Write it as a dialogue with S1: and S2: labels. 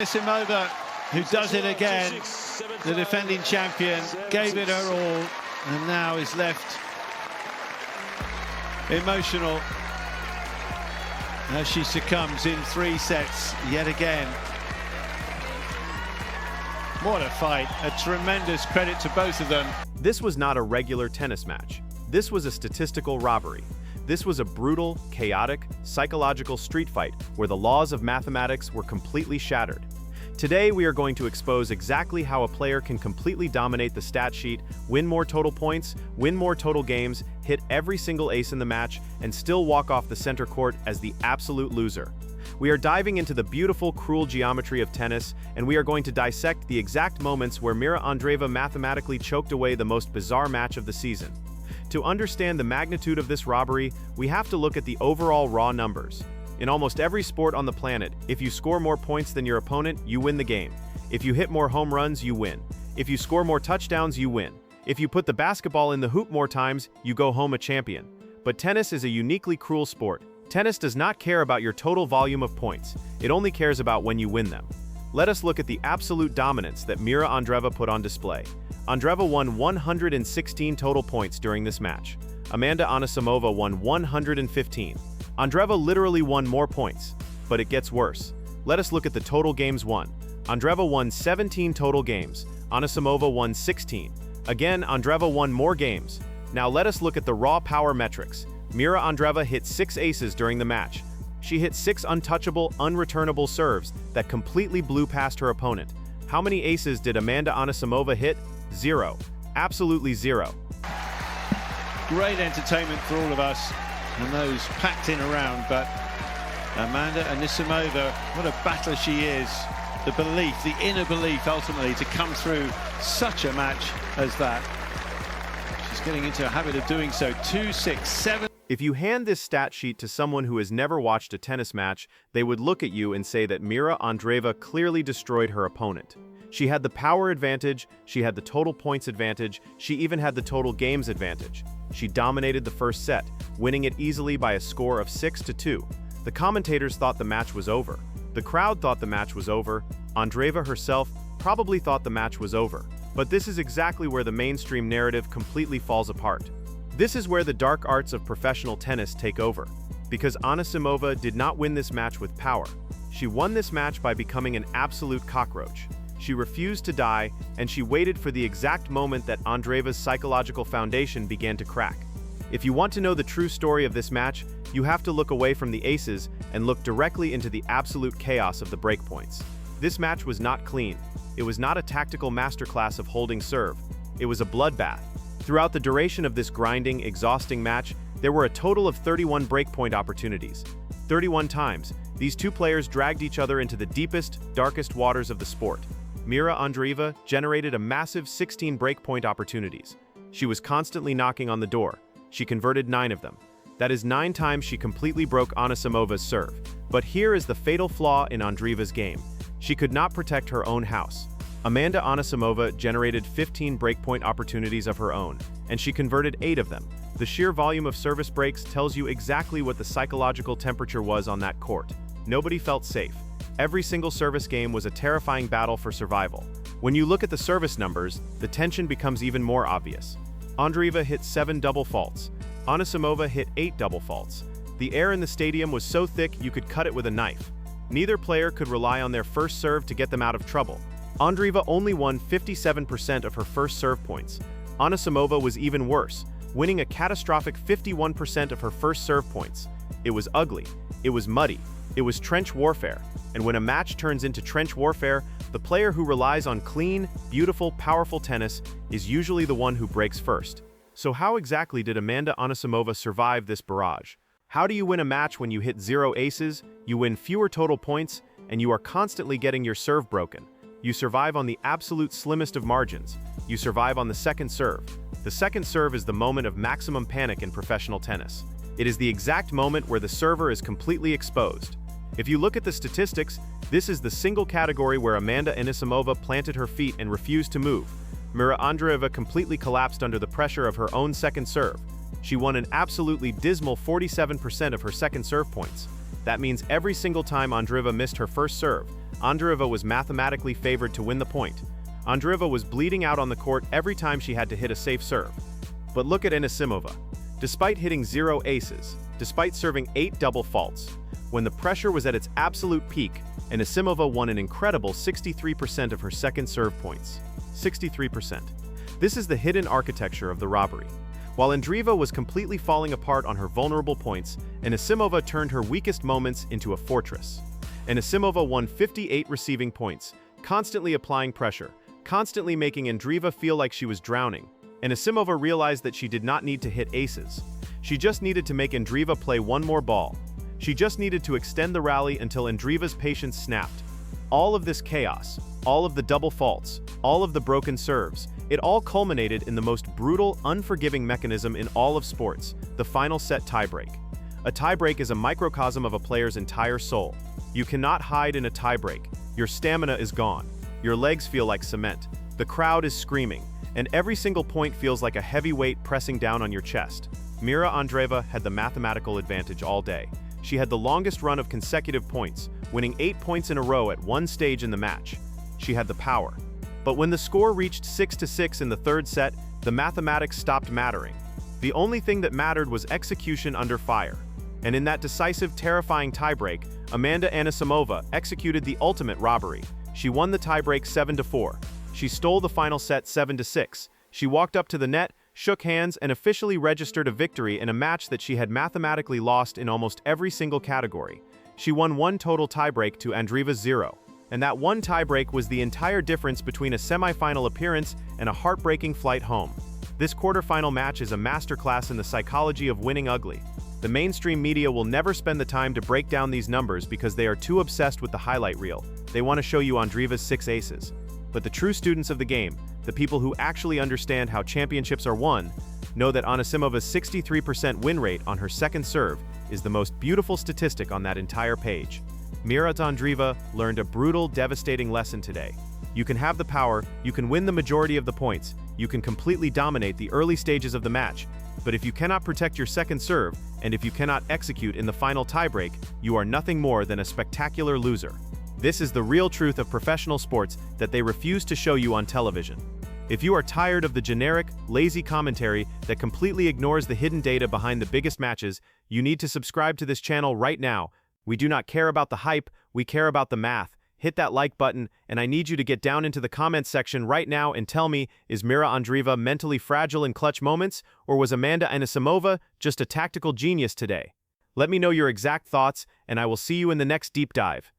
S1: Anisimova, who does it again, the defending champion, gave it her all, and now is left emotional as she succumbs in 3 sets yet again. What a fight, a tremendous credit to both of them.
S2: This was not a regular tennis match. This was a statistical robbery. This was a brutal, chaotic, psychological street fight where the laws of mathematics were completely shattered. Today, we are going to expose exactly how a player can completely dominate the stat sheet, win more total points, win more total games, hit every single ace in the match, and still walk off the center court as the absolute loser. We are diving into the beautiful, cruel geometry of tennis, and we are going to dissect the exact moments where Mirra Andreeva mathematically choked away the most bizarre match of the season. To understand the magnitude of this robbery, we have to look at the overall raw numbers. In almost every sport on the planet, if you score more points than your opponent, you win the game. If you hit more home runs, you win. If you score more touchdowns, you win. If you put the basketball in the hoop more times, you go home a champion. But tennis is a uniquely cruel sport. Tennis does not care about your total volume of points. It only cares about when you win them. Let us look at the absolute dominance that Mirra Andreeva put on display. Andreeva won 116 total points during this match. Amanda Anisimova won 115. Andreeva literally won more points, but it gets worse. Let us look at the total games won. Andreeva won 17 total games. Anisimova won 16. Again, Andreeva won more games. Now let us look at the raw power metrics. Mirra Andreeva hit 6 aces during the match. She hit 6 untouchable, unreturnable serves that completely blew past her opponent. How many aces did Amanda Anisimova hit? 0. Absolutely 0.
S1: Great entertainment for all of us and those packed in around, but Amanda Anisimova, what a battler she is. The belief, the inner belief ultimately to come through such a match as that. She's getting into a habit of doing so. 2, 6, 7.
S2: If you hand this stat sheet to someone who has never watched a tennis match, they would look at you and say that Mirra Andreeva clearly destroyed her opponent. She had the power advantage, she had the total points advantage, she even had the total games advantage. She dominated the first set, winning it easily by a score of 6-2. The commentators thought the match was over. The crowd thought the match was over. Andreeva herself probably thought the match was over. But this is exactly where the mainstream narrative completely falls apart. This is where the dark arts of professional tennis take over. Because Anisimova did not win this match with power. She won this match by becoming an absolute cockroach. She refused to die, and she waited for the exact moment that Andreeva's psychological foundation began to crack. If you want to know the true story of this match, you have to look away from the aces and look directly into the absolute chaos of the breakpoints. This match was not clean. It was not a tactical masterclass of holding serve. It was a bloodbath. Throughout the duration of this grinding, exhausting match, there were a total of 31 breakpoint opportunities. 31 times, these two players dragged each other into the deepest, darkest waters of the sport. Mirra Andreeva generated a massive 16 breakpoint opportunities. She was constantly knocking on the door. She converted 9 of them. That is 9 times she completely broke Anisimova's serve. But here is the fatal flaw in Andreeva's game. She could not protect her own house. Amanda Anisimova generated 15 breakpoint opportunities of her own, and she converted 8 of them. The sheer volume of service breaks tells you exactly what the psychological temperature was on that court. Nobody felt safe. Every single service game was a terrifying battle for survival. When you look at the service numbers, the tension becomes even more obvious. Andreeva hit 7 double faults. Anisimova hit 8 double faults. The air in the stadium was so thick you could cut it with a knife. Neither player could rely on their first serve to get them out of trouble. Andreeva only won 57% of her first serve points. Anisimova was even worse, winning a catastrophic 51% of her first serve points. It was ugly. It was muddy. It was trench warfare. And when a match turns into trench warfare, the player who relies on clean, beautiful, powerful tennis is usually the one who breaks first. So how exactly did Amanda Anisimova survive this barrage? How do you win a match when you hit 0 aces, you win fewer total points, and you are constantly getting your serve broken? You survive on the absolute slimmest of margins. You survive on the second serve. The second serve is the moment of maximum panic in professional tennis. It is the exact moment where the server is completely exposed. If you look at the statistics, this is the single category where Amanda Anisimova planted her feet and refused to move. Mirra Andreeva completely collapsed under the pressure of her own second serve. She won an absolutely dismal 47% of her second serve points. That means every single time Andreeva missed her first serve, Andreeva was mathematically favored to win the point. Andreeva was bleeding out on the court every time she had to hit a safe serve. But look at Anisimova. Despite hitting 0 aces, despite serving 8 double faults, when the pressure was at its absolute peak, Anisimova won an incredible 63% of her second serve points. 63%. This is the hidden architecture of the robbery. While Andreeva was completely falling apart on her vulnerable points, Anisimova turned her weakest moments into a fortress. Anisimova won 58 receiving points, constantly applying pressure, constantly making Andreeva feel like she was drowning. Anisimova realized that she did not need to hit aces. She just needed to make Andreeva play one more ball. She just needed to extend the rally until Andreeva's patience snapped. All of this chaos, all of the double faults, all of the broken serves, it all culminated in the most brutal, unforgiving mechanism in all of sports, the final set tiebreak. A tiebreak is a microcosm of a player's entire soul. You cannot hide in a tiebreak. Your stamina is gone. Your legs feel like cement. The crowd is screaming, and every single point feels like a heavy weight pressing down on your chest. Mirra Andreeva had the mathematical advantage all day. She had the longest run of consecutive points, winning 8 points in a row at one stage in the match. She had the power. But when the score reached 6-6 in the third set, the mathematics stopped mattering. The only thing that mattered was execution under fire. And in that decisive, terrifying tiebreak, Amanda Anisimova executed the ultimate robbery. She won the tiebreak 7-4. She stole the final set 7-6. She walked up to the net, shook hands, and officially registered a victory in a match that she had mathematically lost in almost every single category. She won one total tiebreak to Andreeva's 0. And that one tiebreak was the entire difference between a semifinal appearance and a heartbreaking flight home. This quarterfinal match is a masterclass in the psychology of winning ugly. The mainstream media will never spend the time to break down these numbers because they are too obsessed with the highlight reel. They want to show you Andreeva's 6 aces. But the true students of the game, the people who actually understand how championships are won, know that Anisimova's 63% win rate on her second serve is the most beautiful statistic on that entire page. Mirra Andreeva learned a brutal, devastating lesson today. You can have the power, you can win the majority of the points, you can completely dominate the early stages of the match, but if you cannot protect your second serve, and if you cannot execute in the final tiebreak, you are nothing more than a spectacular loser. This is the real truth of professional sports that they refuse to show you on television. If you are tired of the generic, lazy commentary that completely ignores the hidden data behind the biggest matches, you need to subscribe to this channel right now. We do not care about the hype, we care about the math. Hit that like button, and I need you to get down into the comments section right now and tell me, is Mirra Andreeva mentally fragile in clutch moments, or was Amanda Anisimova just a tactical genius today? Let me know your exact thoughts, and I will see you in the next deep dive.